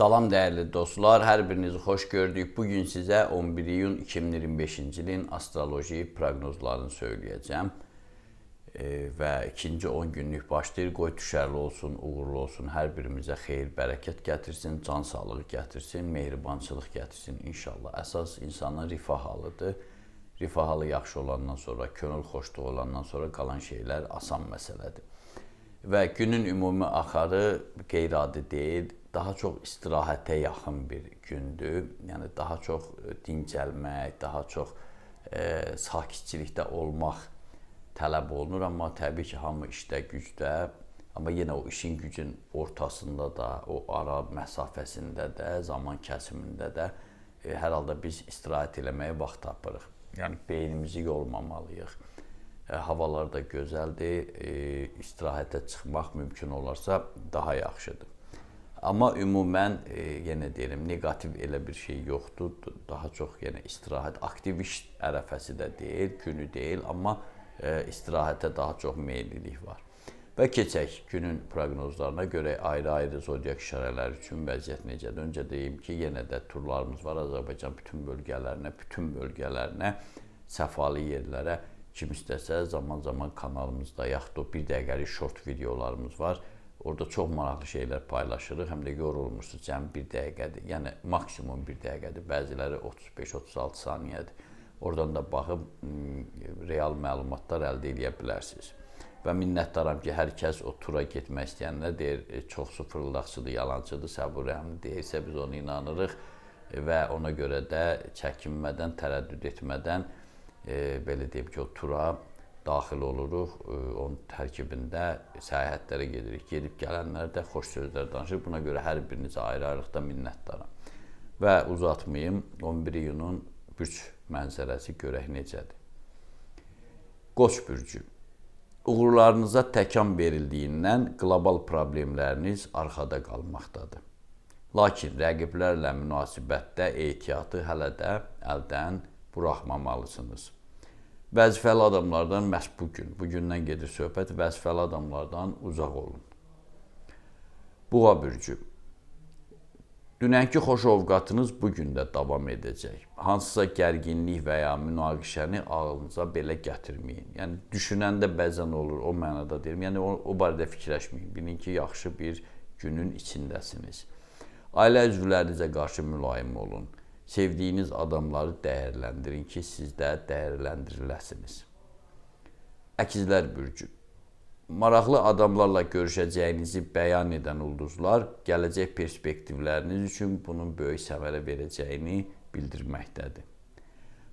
Salam dəyərli dostlar, hər birinizi xoş gördük. Bugün sizə 11 iyun 2025-ci ilin astroloji proqnozlarını söyləyəcəm. Və ikinci 10 günlük başlayır. Qoy düşərli olsun, uğurlu olsun, hər birimizə xeyir, bərəkət gətirsin, can sağlığı gətirsin, mehribançılıq gətirsin inşallah. Əsas insanın rifah halıdır. Rifah halı yaxşı olandan sonra, könül xoşluğu olandan sonra qalan şeylər asan məsələdir. Və günün ümumi axarı qeyri-adi deyil, daha çox istirahətə yaxın bir gündür. Yəni daha çox dincəlmək, daha çox sakitçilikdə olmaq tələb olunur. Amma təbii ki, hamı işdə, gücdə. Amma yenə o işin gücün ortasında da, o ara məsafəsində də, zaman kəsimində də hər halda biz istirahət eləməyə vaxt tapırıq. Yəni beynimizi yormamalıyıq. Havalar da gözəldir, istirahətə çıxmaq mümkün olarsa daha yaxşıdır. Amma ümumən, yenə deyirəm, negativ elə bir şey yoxdur. Daha çox yenə istirahət, aktiv iş ərəfəsi də deyil, günü deyil, amma istirahətə daha çox meyillilik var. Və keçək günün proqnozlarına görə ayrı-ayrı zodiak işarələri üçün vəziyyət necədir? Öncə deyim ki, yenə də turlarımız var Azərbaycan bütün bölgələrinə, səfalı yerlərə. Kim istəsə zaman-zaman kanalımızda yaxud bir dəqiqəlik short videolarımız var. Orada çox maraqlı şeylər paylaşırıq, həm də yorulmursunuz, cəmi bir dəqiqədir, yəni maksimum bir dəqiqədir, bəziləri 35-36 saniyədir. Oradan da baxıb real məlumatlar əldə edə bilərsiniz. Və minnətdaram ki, hər kəs o tura getmək istəyənlər deyir, çoxsu fırıldaqçıdır, yalancıdır, səbur rəhmli deyirsə biz ona inanırıq və ona görə də çəkinmədən, tərəddüd etmədən belə deyim ki, o tura daxil oluruq, onun tərkibində səyahətlərə gedirik. Gedib gələnlər də xoş sözlər danışır. Buna görə hər birinizə ayrı-ayrılıqda minnətdaram. Və uzatmayım, 11 iyunun bürc mənzərəsi görək necədir. Qoç bürcü. Uğurlarınıza təkan verildiyindən qlobal problemləriniz arxada qalmaqdadır. Lakin rəqiblərlə münasibətdə ehtiyatı hələ də əldən buraxmamalısınız. Vəzifəli adamlardan məhz bugündən gedir söhbət, vəzifəli adamlardan uzaq olun. Boğa bürcü. Dünənki xoş ovqatınız bugün də davam edəcək. Hansısa gərginlik və ya münaqişəni ağlınıza belə gətirməyin. Yəni, düşünəndə bəzən olur, o mənada deyirəm. Yəni, o barədə fikirləşməyin. Bilin ki, yaxşı bir günün içindəsiniz. Ailə üzvlərinizə qarşı mülayim olun. Sevdiyiniz adamları dəyərləndirin ki, siz də dəyərləndiriləsiniz. Əkizlər bürcü. Maraqlı adamlarla görüşəcəyinizi bəyan edən ulduzlar gələcək perspektivləriniz üçün bunun böyük səmərə verəcəyini bildirməkdədir.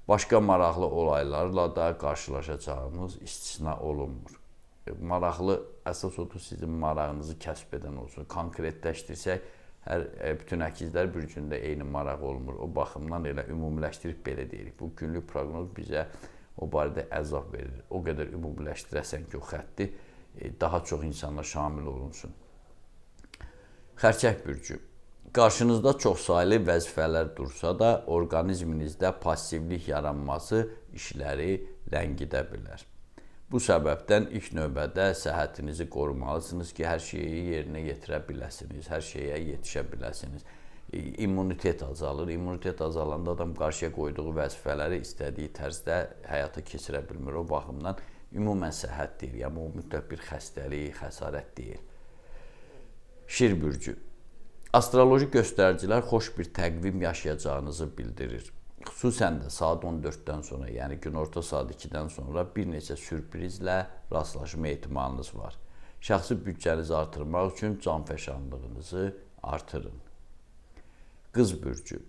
Başqa maraqlı olaylarla da qarşılaşacağınız istisna olunmur. Maraqlı, əsas odur sizin marağınızı kəsb edən olsun. Konkretləşdirsək, bütün əkizlər bürcündə eyni maraq olmur. O baxımdan elə ümumiləşdirib belə deyirik. Bu günlük proqnoz bizə o barədə əzab verir. O qədər ümumiləşdirəsən ki, o xətti daha çox insanlar şamil olunsun. Xərçəng bürcü. Qarşınızda çoxsaylı vəzifələr dursa da, orqanizminizdə passivlik yaranması işləri ləngidə bilər. Bu səbəbdən ilk növbədə səhhətinizi qorumalısınız ki, hər şeyi yerinə yetirə biləsiniz, hər şeyə yetişə biləsiniz. İmmunitet azalır. İmmunitet azalanda adam qarşıya qoyduğu vəzifələri istədiyi tərzdə həyata keçirə bilmir. O baxımdan ümumən səhhət deyil, yəni o mütləq bir xəstəlik, xəsarət deyil. Şir bürcü. Astroloji göstəricilər xoş bir təqvim yaşayacağınızı bildirir. Xüsusən də saat 14-dən sonra, yəni günorta saat 2-dən sonra bir neçə sürprizlə rastlaşma ehtimalınız var. Şəxsi büdcənizi artırmaq üçün canfəşanlığınızı artırın. Qız bürcü.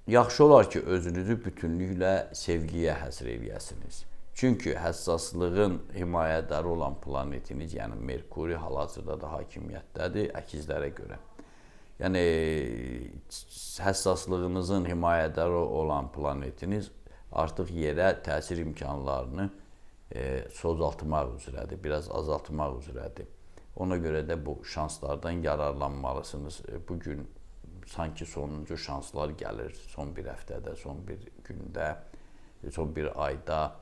Yaxşı olar ki, özünüzü bütünlüklə sevgiyə həsr eləyəsiniz. Çünki həssaslığın himayədarı olan planetiniz, yəni Merkuri hal-hazırda da hakimiyyətdədir əkizlərə görə. Yəni, həssaslığınızın himayədarı olan planetiniz artıq yerə təsir imkanlarını sozaltmaq üzrədir, biraz azaltmaq üzrədir. Ona görə də bu şanslardan yararlanmalısınız. Bugün sanki sonuncu şanslar gəlir son bir həftədə, son bir gündə, son bir ayda.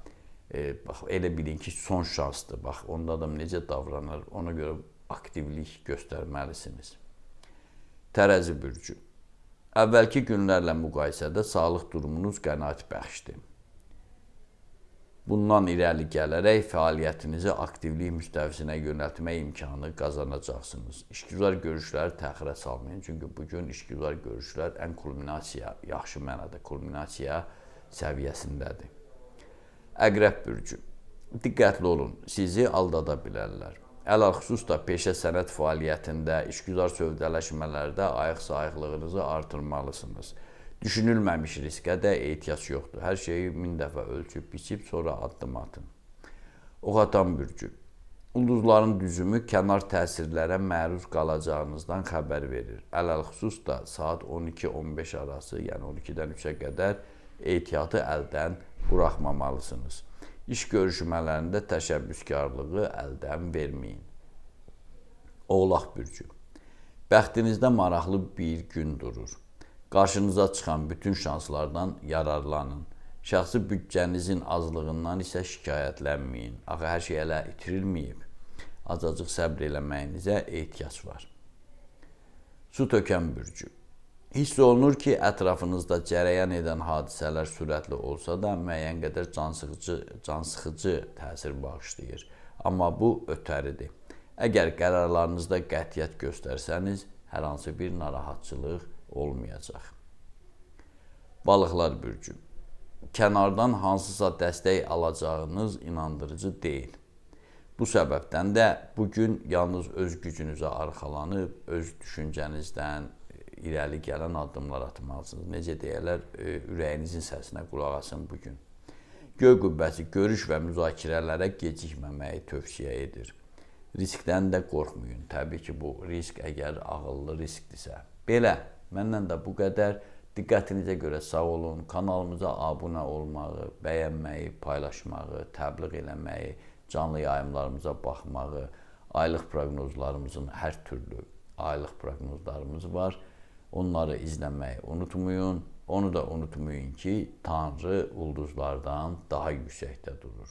Bax, elə bilin ki, son şansdır. Bax, onda adam necə davranır, ona görə aktivlik göstərməlisiniz. Tərəzi bürcü. Əvvəlki günlərlə müqayisədə sağlıq durumunuz qənaətbəxşdir. Bundan irəli gələrək fəaliyyətinizi aktivlik müstəvisinə yönəltmək imkanı qazanacaqsınız. İşgüzar görüşləri təxirə salmayın. Çünki bugün işgüzar görüşlər ən kulminasiya, yaxşı mənada kulminasiya səviyyəsindədir. Əqrəb bürcü. Diqqətli olun, sizi aldada bilərlər. Ələlxüsus da peşə sənət fəaliyyətində, işgüzar sövdələşmələrdə ayıq-sayıqlığınızı artırmalısınız. Düşünülməmiş riskə də ehtiyac yoxdur. Hər şeyi 1000 dəfə ölçüb, biçib, sonra addım atın. Oxatan bürcü. Ulduzların düzümü kənar təsirlərə məruz qalacağınızdan xəbər verir. Ələlxüsus da saat 12-15 arası, yəni 12-dən 3-ə qədər ehtiyatı əldən buraxmamalısınız. İş görüşmələrində təşəbbüskarlığı əldən verməyin. Oğlaq bürcü. Bəxtinizdə maraqlı bir gün durur. Qarşınıza çıxan bütün şanslardan yararlanın. Şəxsi büdcənizin azlığından isə şikayətlənməyin. Axı hər şey elə itirilməyib. Azacıq səbr eləməyinizə ehtiyac var. Su tökən bürcü. Hiss olunur ki, ətrafınızda cərəyan edən hadisələr sürətli olsa da müəyyən qədər cansıxıcı təsir bağışlayır. Amma bu ötəridir. Əgər qərarlarınızda qətiyyət göstərsəniz, hər hansı bir narahatçılıq olmayacaq. Balıqlar bürcü. Kənardan hansısa dəstək alacağınız inandırıcı deyil. Bu səbəbdən də bugün yalnız öz gücünüzə arxalanıb, öz düşüncənizdən irəli gələn addımlar atmalısınız. Necə deyərlər, ürəyinizin səsinə qulaq asın bugün. Göy qübbəsi görüş və müzakirələrə gecikməməyi tövsiyə edir. Riskdən də qorxmayın. Təbii ki, bu risk əgər ağıllı riskdirsə. Belə, məndən də bu qədər. Diqqətinizə görə sağ olun. Kanalımıza abunə olmağı, bəyənməyi, paylaşmağı, təbliğ eləməyi, canlı yayımlarımıza baxmağı, aylıq proqnozlarımızın hər türlü aylıq proqnozlarımız var. Onları izləməyi unutmayın. Onu da unutmayın ki, Tanrı ulduzlardan daha yüksəkdə durur.